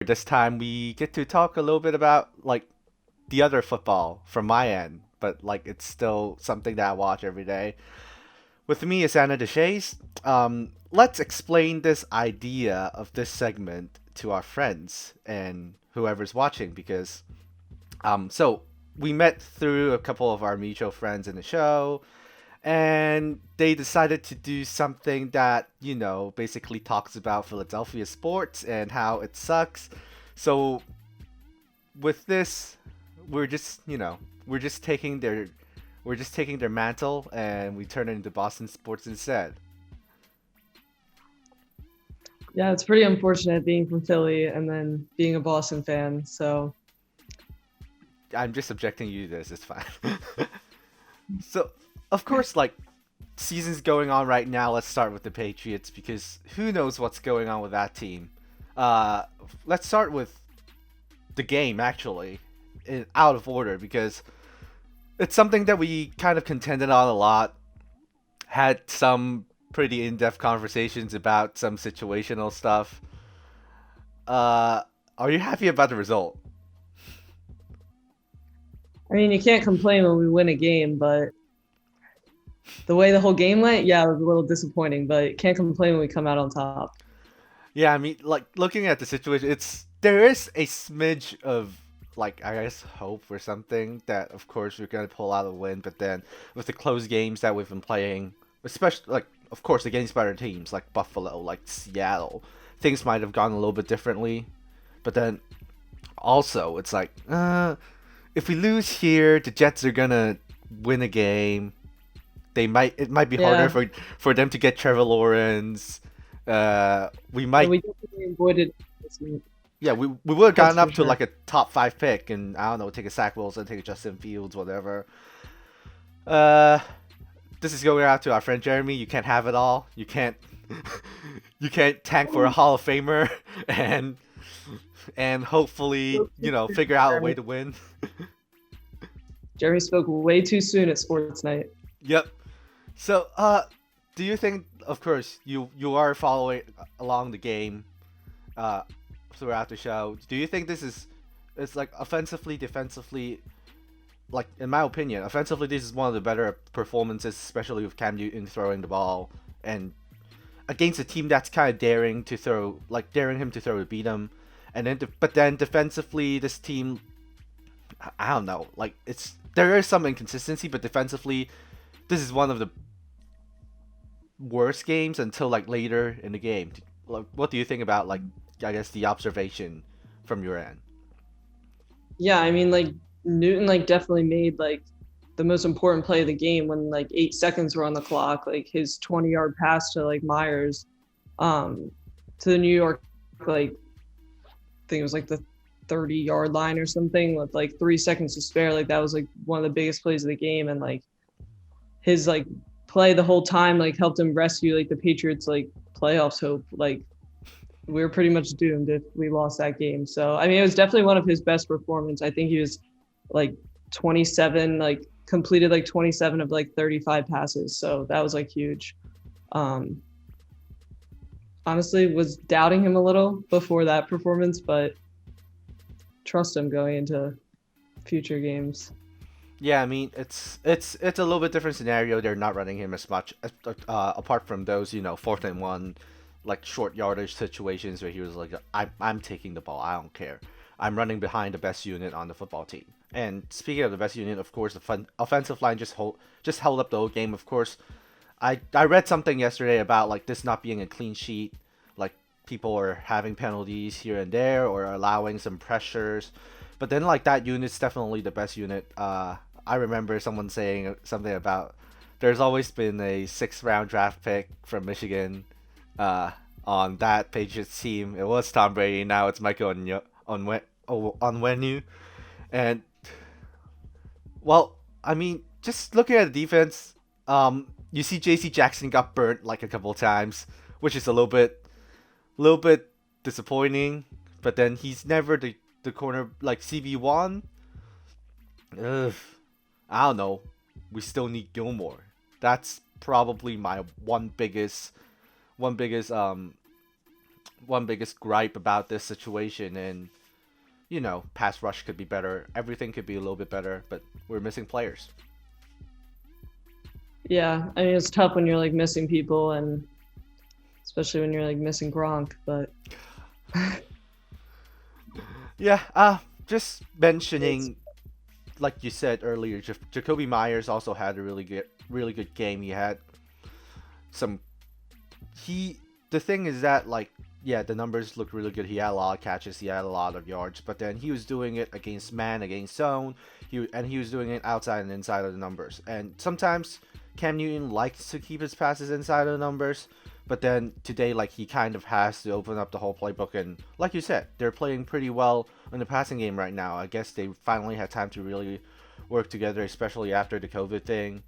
This time we get to talk a little bit about like the other football from my end, but like it's still something that I watch every day. With me is Anna Deshaies. Let's explain this idea of this segment to our friends and whoever's watching because so we met through a couple of our mutual friends in the show, and they decided to do something that basically talks about Philadelphia sports and how it sucks. So with this, we're just we're just taking their mantle and we turn it into Boston sports instead. Yeah, it's pretty unfortunate being from Philly and then being a Boston fan. So, I'm just subjecting you to this. It's fine. So of course, like, season's going on right now. Let's start with the Patriots because who knows what's going on with that team. Uh, let's start with the game actually, in out of order because it's something that we kind of contended on a lot. Had some pretty in-depth conversations about some situational stuff. Uh, are you happy about the result? I mean, you can't complain when we win a game, but the way the whole game went, yeah, it was a little disappointing, but can't complain when we come out on top. Yeah, I mean, like looking at the situation, it's there is a smidge of like I guess hope or something that of course we're gonna pull out a win, but then with the close games that we've been playing, especially like of course against better teams like Buffalo, like Seattle, things might have gone a little bit differently. But then also it's like, if we lose here, the Jets are gonna win a game. It might be harder Yeah, for them to get Trevor Lawrence. We yeah, might we definitely avoided this week. Yeah, we would have That's gotten for up to sure. like a top five pick, and I don't know, take a Zach Wilson, take a Justin Fields, whatever. Uh, this is going out to our friend Jeremy. You can't have it all. You can't you can't tank for a Hall of Famer and hopefully figure out a way Jeremy, to win. Jeremy spoke way too soon at sports night. Yep. So do you think? Of course, you are following along the game uh throughout the show. Do you think this is it's like offensively, defensively, like in my opinion, offensively this is one of the better performances, especially with Cam Newton throwing the ball and against a team that's kind of daring him to throw to beat him, and then but then defensively this team, I don't know, like it's there is some inconsistency, but defensively this is one of the worst games until like later in the game. Like, what do you think about like I guess the observation from your end? Yeah, I mean, like Newton, like definitely made like the most important play of the game when like 8 seconds were on the clock. Like his 20-yard pass to like Myers, um, to the New York, like I think it was like the 30-yard line or something with like 3 seconds to spare. Like that was like one of the biggest plays of the game, and like his like play the whole time like helped him rescue like the Patriots like playoffs hope. Like we were pretty much doomed if we lost that game. So I mean, it was definitely one of his best performances. I think he was like 27, like completed like 27 of like 35 passes. So that was like huge. Um, Honestly, was doubting him a little before that performance, but trust him going into future games. Yeah, I mean it's a little bit different scenario. They're not running him as much, apart from those fourth and one, like short yardage situations where he was like, I'm taking the ball. I don't care. I'm running behind the best unit on the football team. And speaking of the best unit, of course, the offensive line just held up the whole game. Of course, I read something yesterday about like this not being a clean sheet, like people are having penalties here and there or allowing some pressures, but then like that unit's definitely the best unit. I remember someone saying something about there's always been a sixth round draft pick from Michigan, uh, on that Patriots team. It was Tom Brady. Now it's Michael Onwenu, and well, I mean, just looking at the defense, you see J.C. Jackson got burnt like a couple times, which is a little bit disappointing. But then he's never the corner like CB1. Ugh, I don't know. We still need Gilmore. That's probably my one biggest one biggest gripe about this situation. And pass rush could be better. Everything could be a little bit better, but we're missing players. Yeah, I mean it's tough when you're like missing people, and especially when you're like missing Gronk. But Yeah. Just it's mentioning, like you said earlier, Jacoby Myers also had a really good game. He had some. He The thing is that, like, yeah, the numbers look really good. He had a lot of catches. He had a lot of yards. But then he was doing it against man, against zone. He was doing it outside and inside of the numbers. And sometimes Cam Newton likes to keep his passes inside of the numbers. But then today, like, he kind of has to open up the whole playbook. And like you said, they're playing pretty well in the passing game right now. I guess they finally had time to really work together, especially after the COVID thing.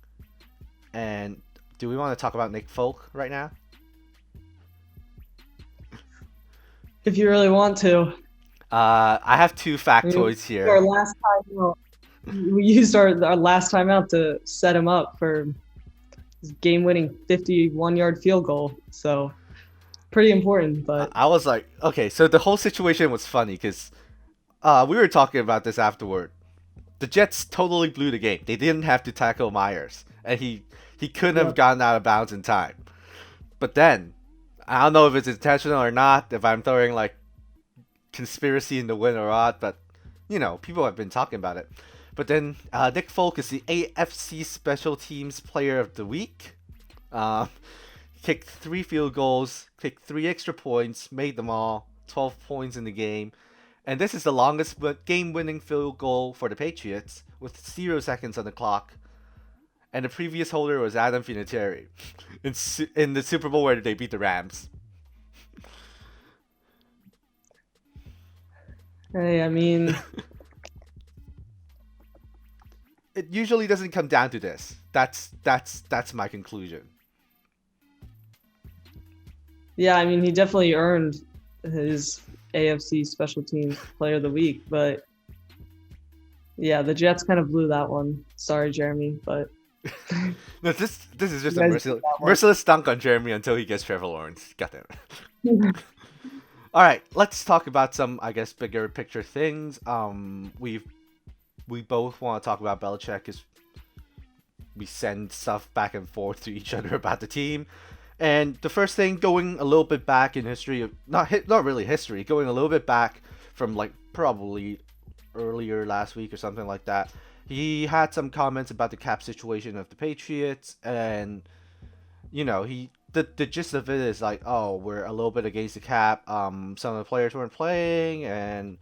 And do we want to talk about Nick Folk right now? if you really want to. I have two We factoids used our here. last time out. We used our last time out to set him up for his game-winning 51-yard field goal. So pretty important, but I was like, okay, so the whole situation was funny because we were talking about this afterward. The Jets totally blew the game. They didn't have to tackle Myers, and he couldn't have yeah, gotten out of bounds in time. But then, I don't know if it's intentional or not, if I'm throwing like conspiracy in the wind or not, but people have been talking about it. But then Nick Folk is the AFC Special Teams Player of the Week. Uh, Kicked 3 field goals, kicked 3 extra points, made them all, 12 points in the game. And this is the longest game-winning field goal for the Patriots with 0 seconds on the clock. And the previous holder was Adam Vinatieri in the Super Bowl where they beat the Rams. hey, I mean, It usually doesn't come down to this. That's my conclusion. yeah, I mean, he definitely earned his AFC Special Teams Player of the Week, but yeah, the Jets kind of blew that one. Sorry, Jeremy, but No, this is you just a guys blew that one. merciless dunk on Jeremy until he gets Trevor Lawrence. Got that. All right, let's talk about some, I guess, bigger picture things. We both want to talk about Belichick because we send stuff back and forth to each other about the team. And the first thing, going a little bit back in history, not really history, going a little bit back from like probably earlier last week or something like that. He had some comments about the cap situation of the Patriots, and the gist of it is like, oh, we're a little bit against the cap. Some of the players weren't playing, and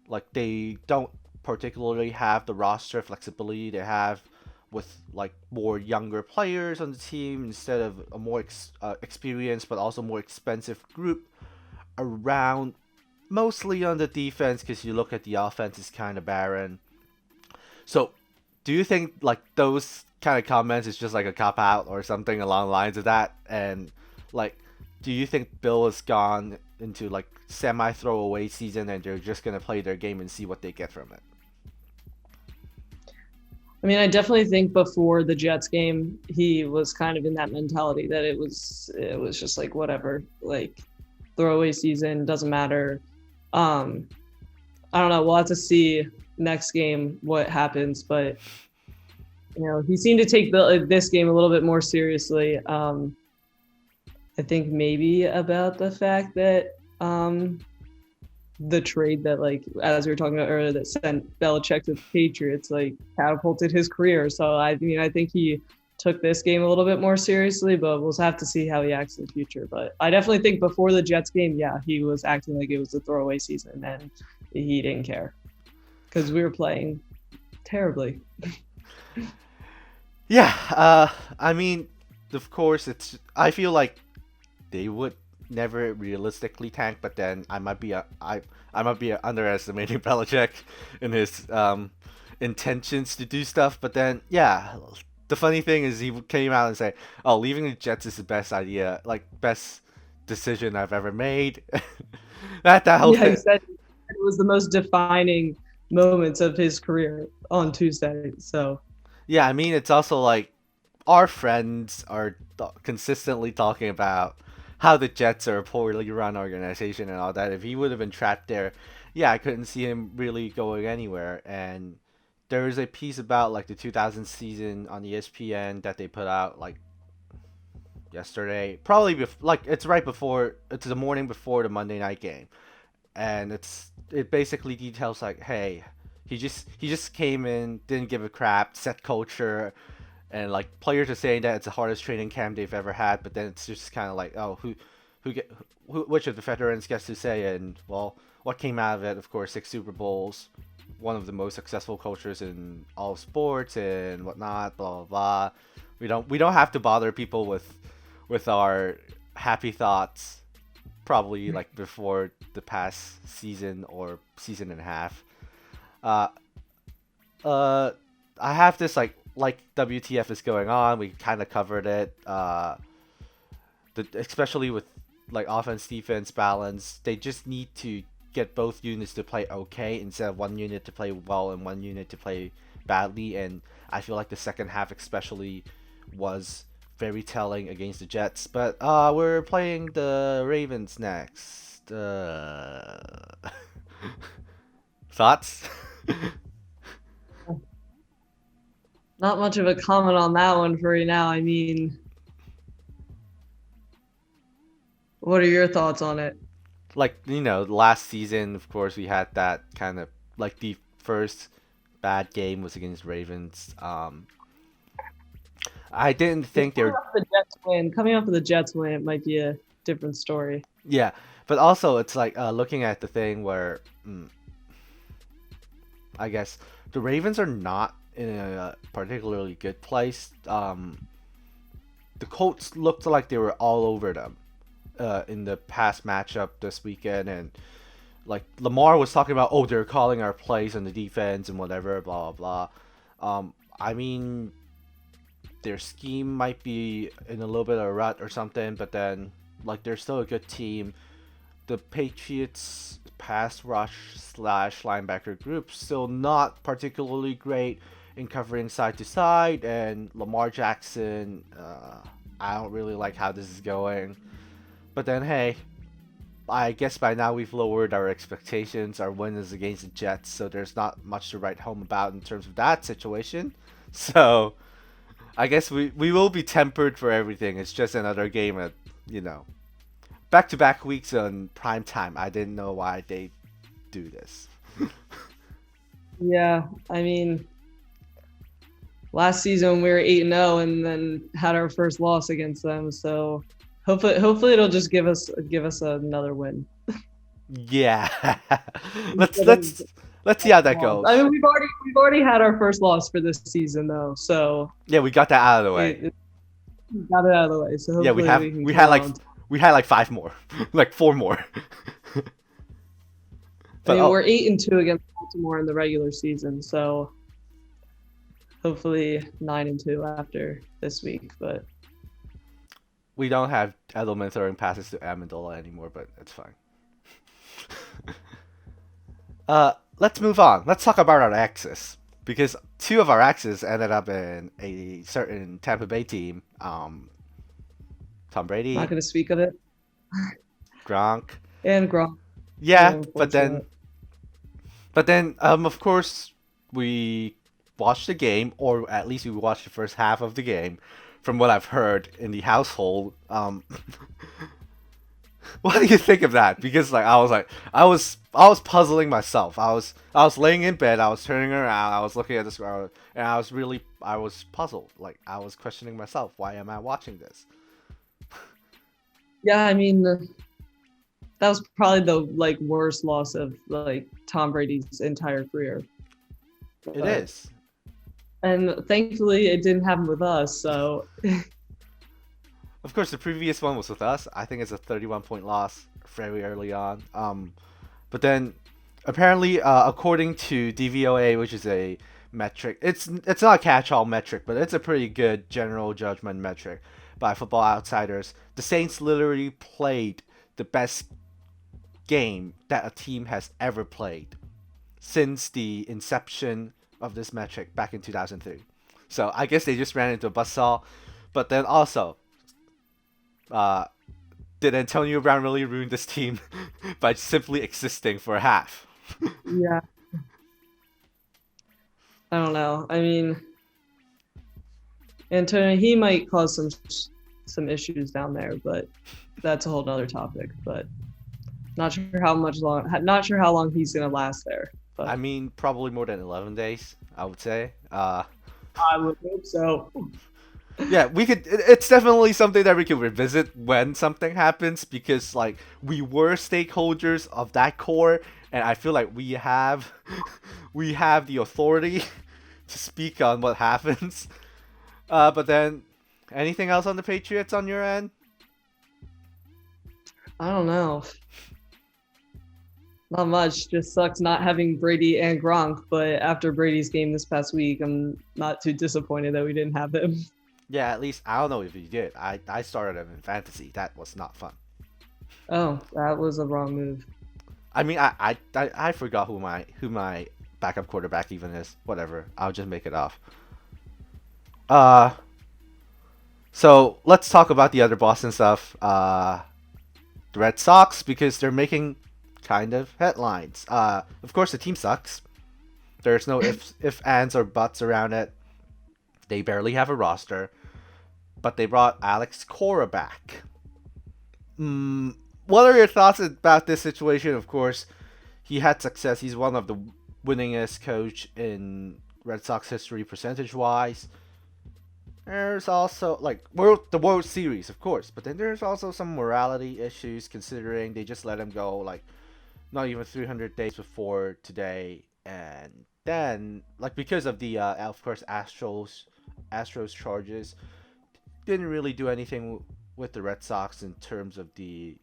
like they don't particularly have the roster flexibility they have with like more younger players on the team instead of a more experienced but also more expensive group around, mostly on the defense because you look at the offense is kind of barren. So do you think like those kind of comments is just like a cop out or something along the lines of that? And like, do you think Bill has gone into like semi throwaway season and they're just gonna play their game and see what they get from it? I mean, I definitely think before the Jets game, he was kind of in that mentality that it was just like whatever, like throwaway season doesn't matter. Um, I don't know. We'll have to see next game what happens, but he seemed to take this game a little bit more seriously. I think maybe about the fact that the trade that, like, as we were talking about earlier, that sent Belichick to the Patriots, like, catapulted his career. So, I mean, I think he took this game a little bit more seriously, but we'll have to see how he acts in the future. But I definitely think before the Jets game, yeah, he was acting like it was a throwaway season, and he didn't care because we were playing terribly. Yeah, I mean, of course, I feel like they would never realistically tank, but then I might be underestimating Belichick in his intentions to do stuff. But then, yeah, the funny thing is he came out and said, "Oh, leaving the Jets is the best idea, like best decision I've ever made." That whole Yeah, he thing. said it was the most defining moments of his career on Tuesday. So, Yeah, I mean, it's also like our friends are consistently talking about how the Jets are a poorly run organization and all that. If he would have been trapped there, yeah, I couldn't see him really going anywhere. And there is a piece about like the 2000 season on ESPN that they put out like yesterday, probably like it's right before, it's the morning before the Monday night game, and it basically details like, hey, he just came in, didn't give a crap, set culture, and like players are saying that it's the hardest training camp they've ever had, but then it's just kind of like, oh, who get which of the veterans gets to say it? And well, what came out of it? Of course, 6 Super Bowls, one of the most successful cultures in all sports and whatnot. Blah blah blah. We don't have to bother people with our happy thoughts. Probably like before the past season or season and a half. Uh, uh, I have this like WTF is going on. We kind of covered it. Especially with like offense defense balance, they just need to get both units to play okay instead of one unit to play well and one unit to play badly. And I feel like the second half especially was very telling against the Jets. But we're playing the Ravens next. Thoughts? Not much of a comment on that one for right now. I mean, what are your thoughts on it? Like, last season, of course, we had that kind of like the first bad game was against Ravens. I didn't think they were. Coming off of the Jets win, it might be a different story. Yeah, but also it's like looking at the thing where I guess the Ravens are not in a particularly good place. The Colts looked like they were all over them in the past matchup this weekend, and like Lamar was talking about, oh, they're calling our plays on the defense and whatever, blah blah blah. I mean, their scheme might be in a little bit of a rut or something, but then like they're still a good team. The Patriots pass rush slash linebacker group still not particularly great in covering side to side, and Lamar Jackson, I don't really like how this is going. But then hey, I guess by now we've lowered our expectations. Our win is against the Jets, so there's not much to write home about in terms of that situation. So I guess we will be tempered for everything. It's just another game at, back-to-back weeks on prime time. I didn't know why they do this. Yeah, I mean, last season we were 8-0 and then had our first loss against them. So hopefully it'll just give us another win. Yeah. let's see how that goes. I mean, we've already had our first loss for this season though. So yeah, we got that out of the way. We got it out of the way. So yeah, we had like 5 more, like 4 more. But, we're 8-2 against Baltimore in the regular season, so hopefully 9-2 after this week. But we don't have Edelman throwing passes to Amendola anymore, but it's fine. Let's move on. Let's talk about our exes, because 2 of our exes ended up in a certain Tampa Bay team. Tom Brady. Not going to speak of it. Gronk. And Gronk. Yeah, but then, of course, we watched the game, or at least we watched the first half of the game, from what I've heard in the household. What do you think of that? Because I was puzzling myself. I was laying in bed, I was turning around, I was looking at the screen, and I was puzzled. Like, I was questioning myself. Why am I watching this? Yeah, I mean, that was probably the worst loss of Tom Brady's entire career. It is. And thankfully it didn't happen with us, so of course the previous one was with us. I think it's a 31-point loss very early on. But then apparently according to DVOA, which is a metric, it's not a catch-all metric, but it's a pretty good general judgment metric by Football Outsiders. The Saints literally played the best game that a team has ever played since the inception of this metric back in 2003. So I guess they just ran into a buzzsaw. But then also, did Antonio Brown really ruin this team by simply existing for a half? Yeah, I don't know. I mean, Antonio, he might cause some issues down there, but that's a whole nother topic. But not sure how long he's gonna last there. I But mean, probably more than 11 days, I would say. I would hope so. Yeah, we could. It's definitely something that we can revisit when something happens because, like, we were stakeholders of that core, and I feel like we have, we have the authority to speak on what happens. But then, anything else on the Patriots on your end? I don't know. Not much. Just sucks not having Brady and Gronk. But after Brady's game this past week, I'm not too disappointed that we didn't have him. Yeah, at least I don't know if you did. I started him in fantasy. That was not fun. Oh, that was a wrong move. I mean, I forgot who my backup quarterback even is. Whatever. I'll just make it off. Uh, so let's talk about the other Boston stuff. The Red Sox because they're making kind of headlines. Of course the team sucks. There's no if ands or buts around it. They barely have a roster, but they brought Alex Cora back. What are your thoughts about this situation? Of course, he had success. He's one of the winningest coach in Red Sox history percentage wise. There's also like the World Series, of course, but then there's also some morality issues considering they just let him go like not even 300 days before today, and then like because of the of course Astros charges, didn't really do anything with the Red Sox in terms of the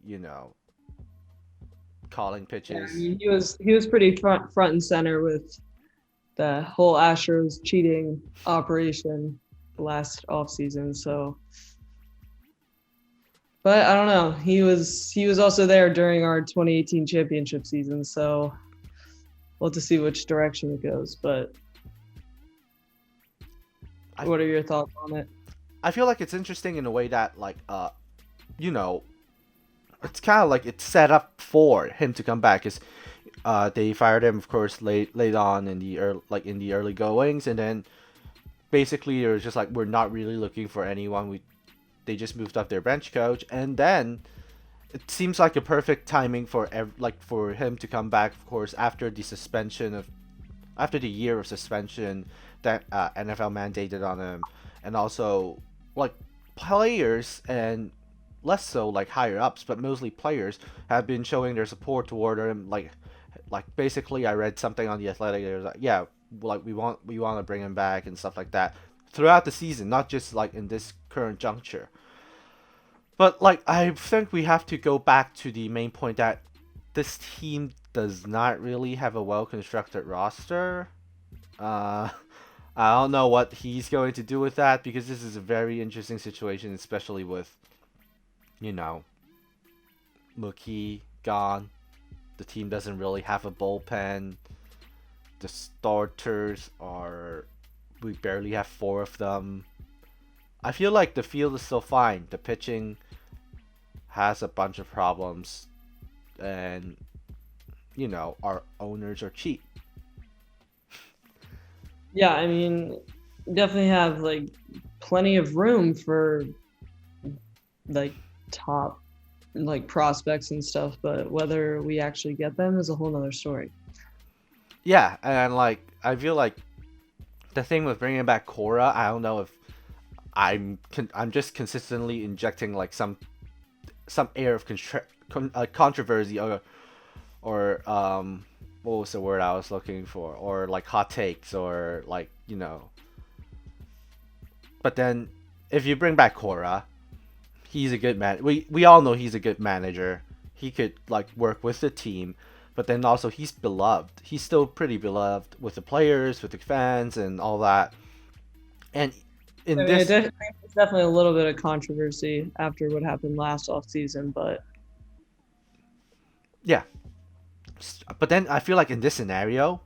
calling Yeah, I pitches. mean he was pretty front and center with the whole Astros cheating operation last off season. So, but I don't know. He was also there during our 2018 championship season. So we'll have to see which direction it goes. But I what are your thoughts on it? I feel like it's interesting in a way that like you know it's kind of like it's set up for him to come back. Cause they fired him of course late on in the early goings, and then basically it was just like we're not really looking for anyone. They just moved up their bench coach, and then it seems like a perfect timing for for him to come back. Of course, after the year of suspension that NFL mandated on him, and also like players and less so like higher ups, but mostly players have been showing their support toward him. Like basically, I read something on the Athletic. It was like, yeah, like we want to bring him back and stuff like that throughout the season, not just like in this current juncture. But like I think we have to go back to the main point that this team does not really have a well constructed roster. Uh, I don't know what he's going to do with that because this is a very interesting situation, especially with you know Mookie gone. The team doesn't really have a bullpen. The starters are we barely have four of them. I feel like the field is still fine. The pitching has a bunch of problems, and our owners are cheap. Yeah, I mean, definitely have like plenty of room for like top like prospects and stuff, but whether we actually get them is a whole nother story. Yeah, and like I feel like the thing with bringing back Cora, I don't know if I'm just consistently injecting like some air of controversy or what was the word I was looking for, or like hot takes or like but then if you bring back Cora, he's a good man. We all know he's a good manager. He could like work with the team, but then also he's beloved. He's still pretty beloved with the players, with the fans, and all that. And I in mean, this, it's definitely a little bit of controversy after what happened last off season, but yeah. But then I feel like in this scenario,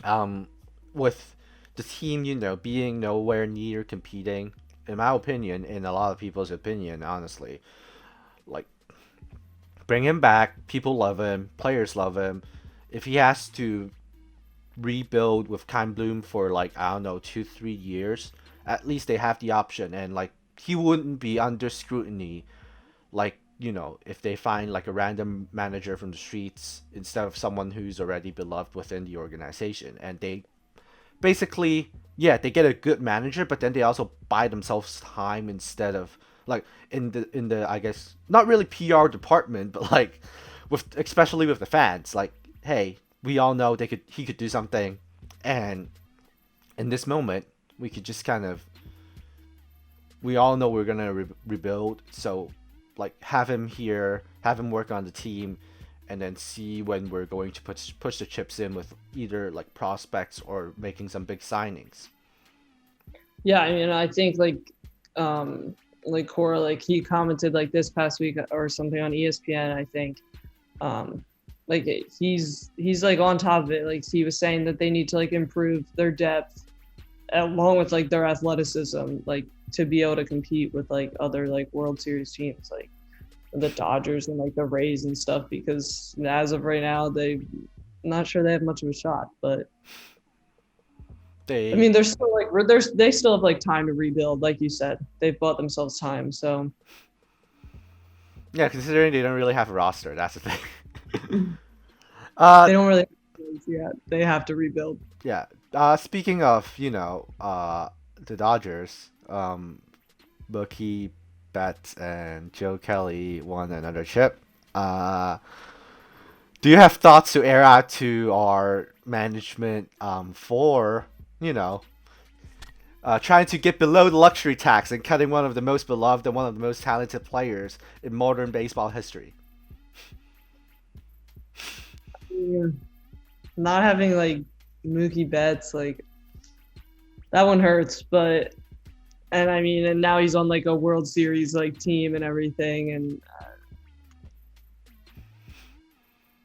um, with the team, being nowhere near competing, in my opinion, in a lot of people's opinion, honestly, Bring him back. People love him. Players love him. If he has to rebuild with Kyle Bloom for like I don't know 2 3 years, at least they have the option, and like he wouldn't be under scrutiny like if they find like a random manager from the streets instead of someone who's already beloved within the organization, and they basically yeah they get a good manager, but then they also buy themselves time instead of like in the I guess not really PR department, but like with especially with the fans, like hey, we all know he could do something, and in this moment we could just kind of we all know we're gonna rebuild, so like have him here, have him work on the team, and then see when we're going to push the chips in with either like prospects or making some big signings. Yeah, I mean, I think like Cora, like he commented like this past week or something on ESPN, I think. Um, like he's like on top of it. Like he was saying that they need to like improve their depth along with like their athleticism, like to be able to compete with like other like World Series teams, like the Dodgers and like the Rays and stuff. Because as of right now, I'm not sure they have much of a shot. But I They mean, they're still like they still have like time to rebuild. Like you said, they've bought themselves time. So yeah, considering they don't really have a roster, that's the thing. they uh don't really yet. They have to rebuild. yeah. Speaking of the Dodgers, Mookie Betts and Joe Kelly won another chip. Uh, do you have thoughts to air out to our management for you know trying to get below the luxury tax and cutting one of the most beloved and one of the most talented players in modern baseball history? Yeah. Not having like Mookie Betts, like that one hurts. But and I mean, and now he's on like a World Series like team and everything, and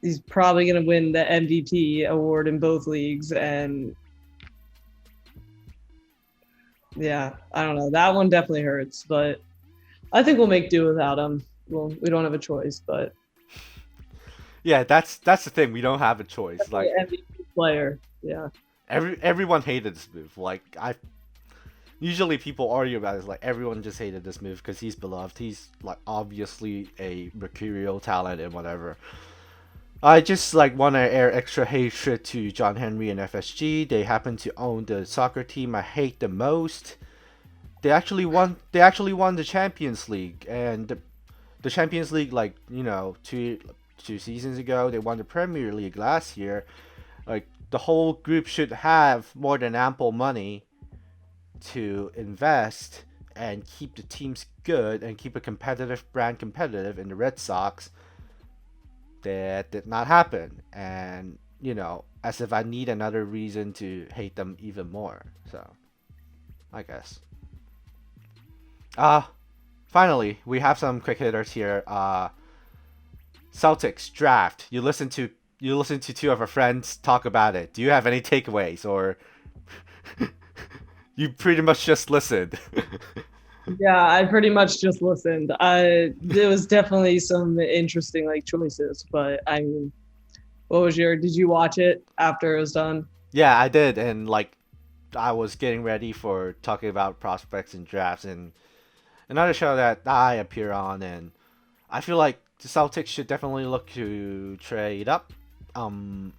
he's probably gonna win the MVP award in both leagues. And yeah, I don't know. That one definitely hurts, but I think we'll make do without him. Well, we don't have a choice, but Yeah, that's the thing. We don't have a choice. definitely Like MVP player. Yeah. everyone hated this move. Like I usually people argue about it, is like everyone just hated this move because he's beloved. He's like obviously a mercurial talent and whatever. I just like want to air extra hatred to John Henry and FSG. They happen to own the soccer team I hate the most. They actually won. They actually won the Champions League, and the Champions League, like two seasons ago, they won the Premier League last year. Like the whole group should have more than ample money to invest and keep the teams good and keep a competitive brand competitive in the Red Sox. That did not happen, and as if I need another reason to hate them even more. So, I guess. Uh finally, we have some quick hitters here. Celtics draft. You listen to two of our friends talk about it. Do you have any takeaways, or you pretty much just listened? Yeah, I pretty much just listened. There was definitely some interesting like choices, but I mean, did you watch it after it was done? Yeah, I did, and like I was getting ready for talking about prospects and drafts, and another show that I appear on, and I feel like the Celtics should definitely look to trade up. Um,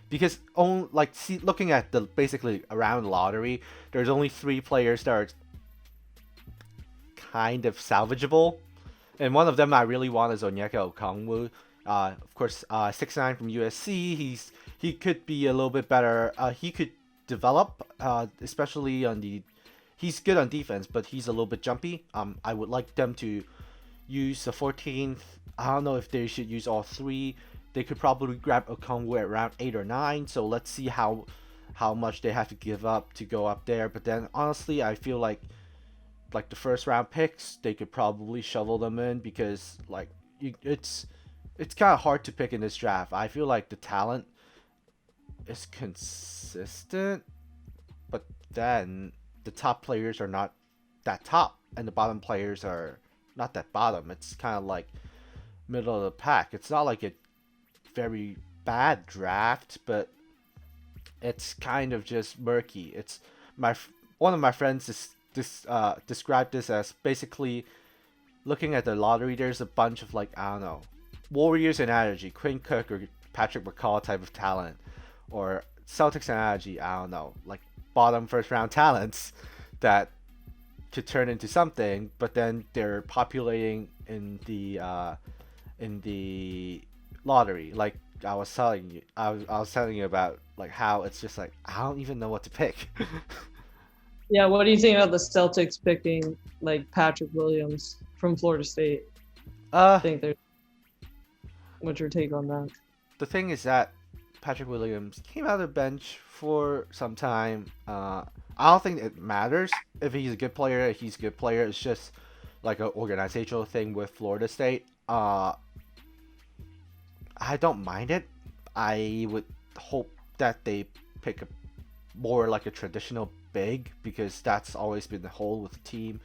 because looking at the basically around the lottery, there's only three players that are kind of salvageable, and one of them I really want is Onyeka Okongwu. Of course, 6'9" from USC. He could be a little bit better. He could develop, especially on the. He's good on defense, but he's a little bit jumpy. I would like them to use the 14th. I don't know if they should use all three. They could probably grab Okongwu at around 8 or 9. So let's see how much they have to give up to go up there. But then honestly, I feel like the first round picks, they could probably shovel them in because like it's kind of hard to pick in this draft. I feel like the talent is consistent, but then the top players are not that top, and the bottom players are not that bottom. It's kind of like middle of the pack. It's not like a very bad draft, but it's kind of just murky. It's my one of my friends described this as basically looking at the lottery. There's a bunch of like I don't know, Warriors analogy, Quinn Cook or Patrick McCall type of talent, or Celtics analogy. I don't know, like bottom first round talents that could turn into something, but then they're populating in the lottery. Like I was telling you about like how it's just like I don't even know what to pick. Yeah, what do you think about the Celtics picking like Patrick Williams from Florida State? I uh, think there's what's your take on that? the thing is that Patrick Williams came out of the bench for some time. I don't think it matters if he's a good player. He's a good player. It's just like an organizational thing with Florida State. I don't mind it. I would hope that they pick a more like a traditional big because that's always been the hole with the team.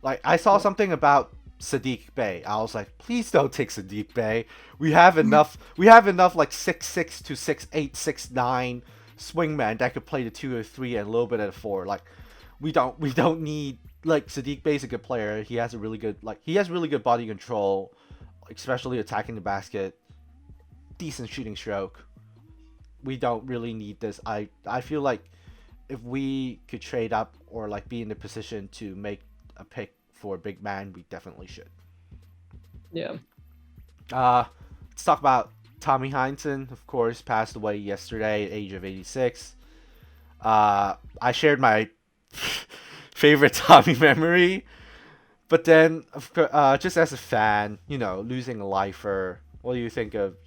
Like I saw something about Sadiq Bey. I was like, please don't take Sadiq Bey. We have enough. We have enough like 6'6" to 6'8", 6'9" swingman that could play the 2 or 3 and a little bit of the 4. Like we don't need like Sadiq Bey's a good player. He has a really good he has really good body control, especially attacking the basket. Decent shooting stroke. We don't really need this. I feel like if we could trade up or like be in the position to make a pick for a big man, we definitely should. Yeah. Uh, let's talk about Tommy Heinsohn. Of course, passed away yesterday at age of 86. I shared my favorite Tommy memory, but then just as a fan, losing a lifer. What do you think of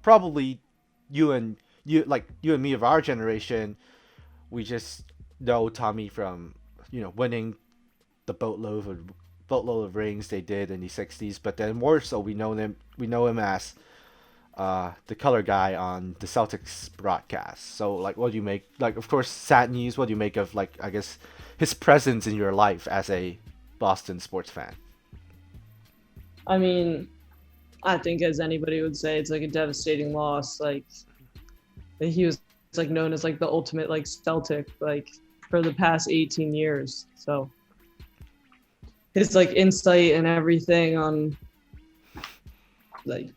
probably you and me of our generation? We just know Tommy from winning the boatload of rings they did in the 60s, but then more so we know him as the color guy on the Celtics broadcast. So like what do you make like of course sad news, what do you make of like I guess his presence in your life as a Boston sports fan? I mean, I think as anybody would say, it's like a devastating loss. Like he was like known as like the ultimate like Celtic like for the past 18 years. So his like insight and everything on like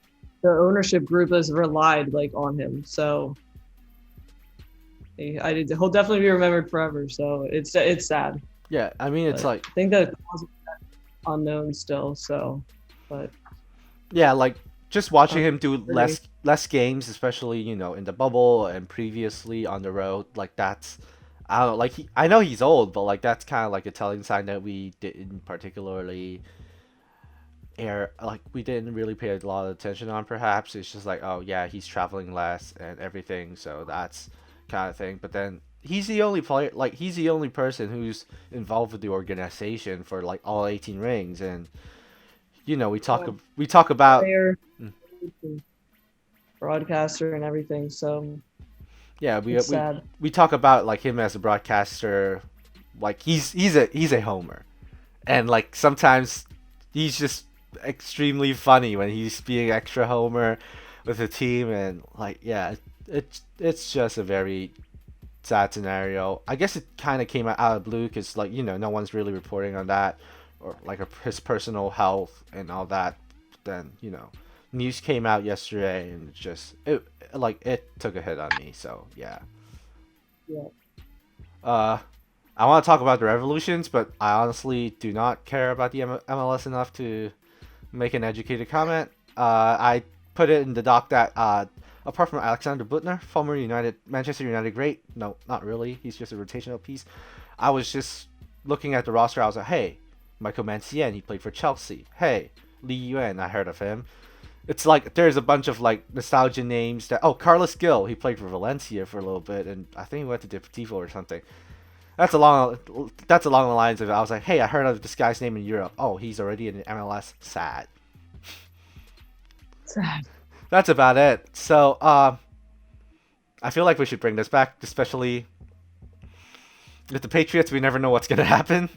the ownership group has relied like on him. So he'll definitely be remembered forever. So it's sad. Yeah, I mean it's But like I think the cause is unknown still. So, but yeah, like just watching him do really, less games, especially in the bubble and previously on the road, like that's I don't know, like I know he's old, but like that's kind of like a telling sign that we didn't particularly we didn't really pay a lot of attention on. Perhaps it's just like oh yeah, he's traveling less and everything, so that's kind of thing. But then he's the only player, like he's the only person who's involved with the organization for like all 18 rings, and we talk about player, mm, broadcaster, and everything. So yeah, we it's we sad. we talk about like him as a broadcaster, like he's a homer, and like sometimes he's just extremely funny when he's being extra homer with the team, and like yeah, it's just a very sad scenario. I guess it kind of came out of the blue because like no one's really reporting on that or like his personal health and all that. Then news came out yesterday and it took a hit on me. So yeah. Yeah. Uh, I want to talk about the revolutions, but I honestly do not care about the MLS enough to make an educated comment. I put it in the doc that apart from Alexander Butner, former Manchester United great, no, not really. He's just a rotational piece. I was just looking at the roster. I was like, hey, Michael Mancien, he played for Chelsea. Hey, Lee Yuan, I heard of him. It's like there's a bunch of like nostalgia names that. Oh, Carlos Gil, he played for Valencia for a little bit, and I think he went to Deportivo or something. That's along the lines of it. I was like, hey, I heard of this guy's name in Europe. Oh, he's already in the MLS. Sad. Sad. That's about it. So, I feel like we should bring this back, especially with the Patriots. We never know what's gonna happen.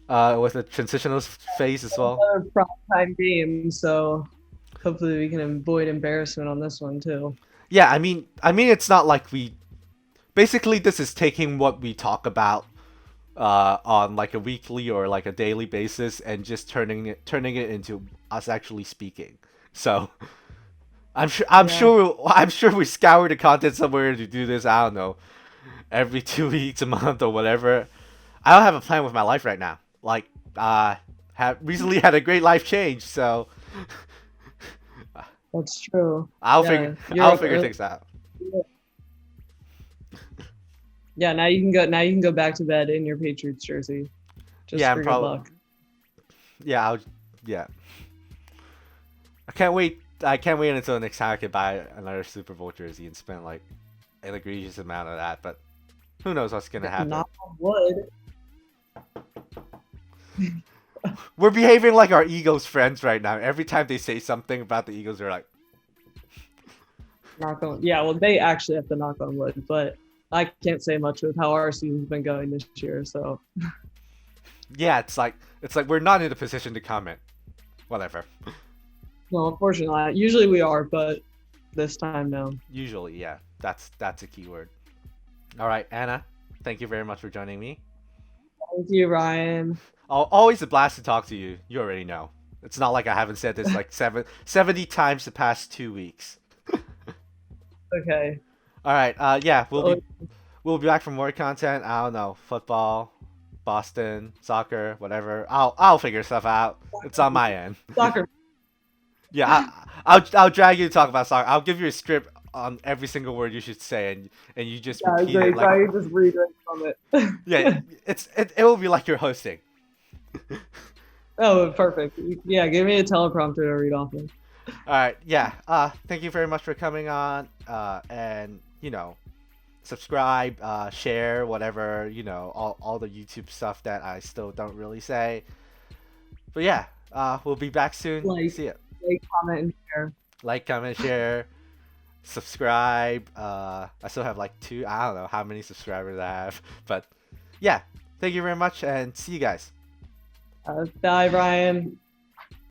With the transitional phase as well. Another prime time game. So hopefully we can avoid embarrassment on this one too. Yeah, I mean, it's not like we. Basically, this is taking what we talk about on like a weekly or like a daily basis and just turning it into us actually speaking. So I'm sure I'm Yeah, sure I'm sure we scour the content somewhere to do this. I don't know, every 2 weeks, a month, or whatever. I don't have a plan with my life right now. Like, have recently had a great life change, so that's true. I'll Yeah, figure you're I'll up figure early. things out. Yeah, now you can go. Now you can go back to bed in your Patriots jersey, just Yeah, I'm for good probably. luck. Yeah, yeah. I can't wait. I can't wait until next time I can buy another Super Bowl jersey and spend like an egregious amount of that. But who knows what's gonna happen? Knock on wood. We're behaving like our Eagles friends right now. Every time they say something about the Eagles, they're like, Knock on. Yeah, well, they actually have to knock on wood, but I can't say much with how our season's been going this year. So, yeah, it's like we're not in a position to comment. Whatever. no, unfortunately, not. Usually we are, but this time, no. Usually, yeah. That's a keyword. All right, Anna. Thank you very much for joining me. Thank you, Ryan. Always a blast to talk to you. You already know. It's not like I haven't said this like 70 times the past 2 weeks. Okay. All right. Yeah, we'll Oh, be we'll be back for more content. I don't know, football, Boston, soccer, whatever. I'll figure stuff out. It's on my end. soccer. Yeah, I'll drag you to talk about soccer. I'll give you a script on every single word you should say, and you just Yeah, repeat it great. So like, I can just read right from yeah. it. It will be like you're hosting. Oh, perfect. Yeah, give me a teleprompter to read off of. All right. Yeah. Thank you very much for coming on. And subscribe, share, whatever, all the YouTube stuff that I still don't really say. But yeah, we'll be back soon. Like, See ya. comment, and share. Like, comment, share, subscribe. I still have like I don't know how many subscribers I have, but yeah. Thank you very much, and see you guys. Bye, Ryan.